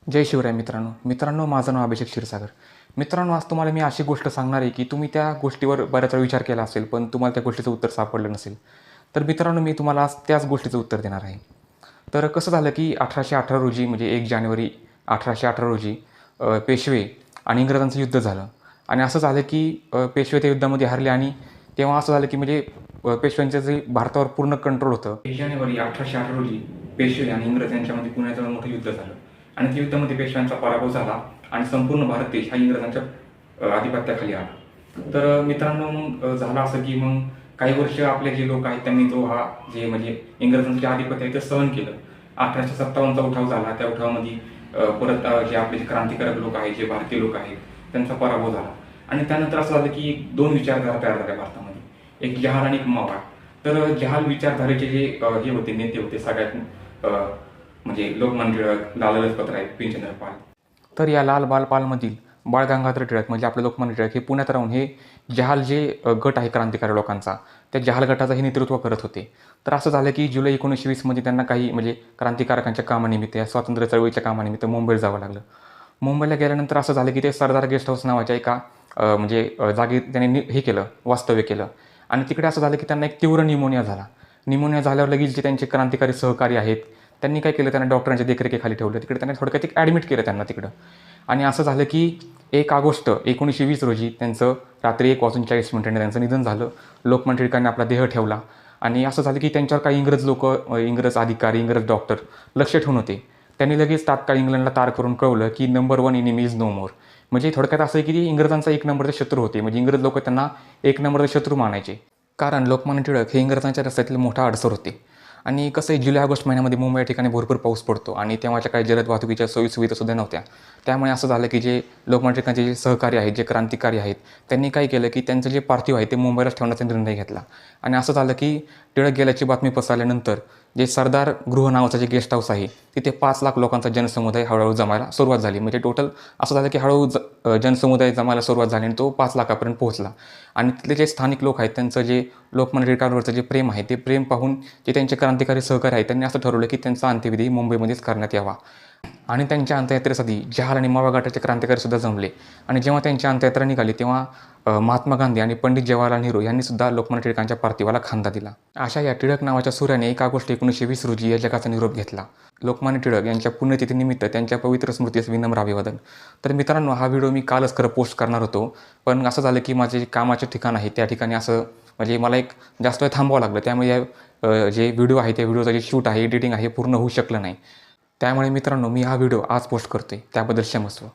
जय शिवराय मित्रांनो माझं नाव अभिषेक क्षीरसागर. मित्रांनो, आज तुम्हाला मी अशी गोष्ट सांगणार आहे की तुम्ही त्या गोष्टीवर बऱ्याच वेळा विचार केला असेल, पण तुम्हाला त्या गोष्टीचं उत्तर सापडलं नसेल. तर मित्रांनो, मी तुम्हाला आज त्याच गोष्टीचं उत्तर देणार आहे. तर कसं झालं की 1818 रोजी म्हणजे 1 जानेवारी 1818 रोजी पेशवे आणि इंग्रजांचं युद्ध झालं. आणि असं झालं की पेशवे त्या युद्धामध्ये हरले आणि तेव्हा असं झालं की म्हणजे पेशव्यांचं जे भारतावर पूर्ण कंट्रोल होतं. 1 जानेवारी 1818 रोजी पेशवे आणि इंग्रज यांच्यामध्ये पुण्याजवळ मोठं युद्ध झालं आणि त्या युद्धामध्ये पेशव्यांचा पराभव झाला आणि संपूर्ण भारत देश हा इंग्रजांच्या आधिपत्याखाली आला. तर मित्रांनो, मग झालं असं की मग काही वर्ष आपले जे लोक आहेत त्यांनी तो हा जे म्हणजे इंग्रजांचं जे आधिपत्य आहे ते सहन केलं. 1857चा उठाव झाला. त्या उठावामध्ये परत जे आपले जे क्रांतिकारक लोक आहेत, जे भारतीय लोक आहेत, त्यांचा पराभव झाला. आणि त्यानंतर असं झालं की 2 विचारधारा तयार झाल्या भारतामध्ये, एक जहाल आणि एक मवाळ. तर जहाल विचारधारेचे जे हे होते नेते होते सगळ्यात म्हणजे लोकमान्य टिळक, लाला लजपतराय, बिपिनचंद्र पाल. तर या लाल बाल पालमधील बाळ गंगाधर टिळक म्हणजे आपले लोकमान्य टिळक हे पुण्यात राहून हे जहाल जे गट आहे क्रांतिकारी लोकांचा, त्या जहाल गटाचं हे नेतृत्व करत होते. तर असं झालं की जुलै 1920 त्यांना काही म्हणजे क्रांतिकारकांच्या कामानिमित्त या स्वातंत्र्य चळवळीच्या कामानिमित्त मुंबईला जावं लागलं. मुंबईला गेल्यानंतर असं झालं की ते सरदार गेस्ट हाऊस नावाच्या एका जागी त्यांनी हे केलं, वास्तव्य केलं. आणि तिकडे असं झालं की त्यांना एक तीव्र निमोनिया झाला. निमोनिया झाल्यावर लगेच जे त्यांचे क्रांतिकारी सहकारी आहेत त्यांनी काय केलं, त्यांना डॉक्टरांच्या देखरेखीखाली ठेवलं. तिकडे त्यांनी थोडक्यात एक ॲडमिट केलं त्यांना तिकडं. आणि असं झालं की 1 ऑगस्ट 1920 रोजी त्यांचं रात्री 1:40 त्यांचं निधन झालं. लोकमान्य टिळकांनी आपला देह ठेवला. आणि असं झालं की त्यांच्यावर काही इंग्रज लोक, इंग्रज अधिकारी, इंग्रज डॉक्टर लक्ष ठेवून होते. त्यांनी लगेच तात्काळ इंग्लंडला तार करून कळवलं की नंबर 1 एनिमी इज नो मोर. म्हणजे थोडक्यात असं आहे की ते इंग्रजांचा 1 नंबरचे शत्रू होते. म्हणजे इंग्रज लोक त्यांना 1 नंबरचे शत्रू मानायचे. कारण लोकमान्य टिळक हे इंग्रजांच्या रस्त्यातील मोठा अडसर होते. आणि कसं आहे, जुलै-ऑगस्ट महिन्यामध्ये मुंबई या ठिकाणी भरपूर पाऊस पडतो आणि तेव्हाच्या काही जलद वाहतुकीच्या सोयीसुविधासुद्धा नव्हत्या. त्यामुळे असं झालं की जे लोकमान्य टिळकांचे जे सहकारी आहेत, जे क्रांतिकारी आहेत, त्यांनी काय केलं की त्यांचं जे पार्थिव आहे ते मुंबईलाच ठेवण्याचा निर्णय घेतला. आणि असं झालं की टिळक गेल्याची बातमी पसरल्यानंतर जे सरदार गृह नावाचं जे गेस्ट हाऊस आहे तिथे 5 लाख लोकांचा जनसमुदाय हळूहळू जमायला सुरुवात झाली. म्हणजे टोटल असं झालं की हळूहळू जनसमुदाय जमायला सुरुवात झाली आणि तो 5 लाखापर्यंत पोहोचला. आणि तिथले जे स्थानिक लोक आहेत त्यांचं जे लोकमान्य टिळकांवरचं जे प्रेम आहे ते प्रेम पाहून जे त्यांचे क्रांतिकारी सहकारी आहेत त्यांनी असं ठरवलं की त्यांचा अंत्यविधी मुंबईमध्येच करण्यात यावा. आणि त्यांच्या अंत्ययात्रेसाठी जहाल आणि मावा गटाचे क्रांतिकारीसुद्धा जमले. आणि जेव्हा त्यांची अंत्ययात्रा निघाली तेव्हा महात्मा गांधी आणि पंडित जवाहरलाल नेहरू यांनीसुद्धा लोकमान्य टिळकांच्या पार्थिवाला खांदा दिला. अशा या टिळक नावाच्या सूर्याने 1 ऑगस्ट 1920 रोजी या जगाचा निरोप घेतला. लोकमान्य टिळक यांच्या पुण्यतिथीनिमित्त त्यांच्या पवित्र स्मृतीस विनम्र अभिवादन. तर मित्रांनो, हा व्हिडिओ मी कालच खरं पोस्ट करणार होतो, पण असं झालं की माझे जे कामाचे ठिकाण आहे त्या ठिकाणी असं म्हणजे मला एक जास्त वेळ थांबावं लागलं. त्यामुळे जे व्हिडिओ आहे त्या व्हिडिओचं जे शूट आहे, एडिटिंग आहे, पूर्ण होऊ शकलं नाही. त्यामुळे मित्रांनो, मी हा व्हिडिओ आज पोस्ट करतोय, त्याबद्दल क्षमस्व.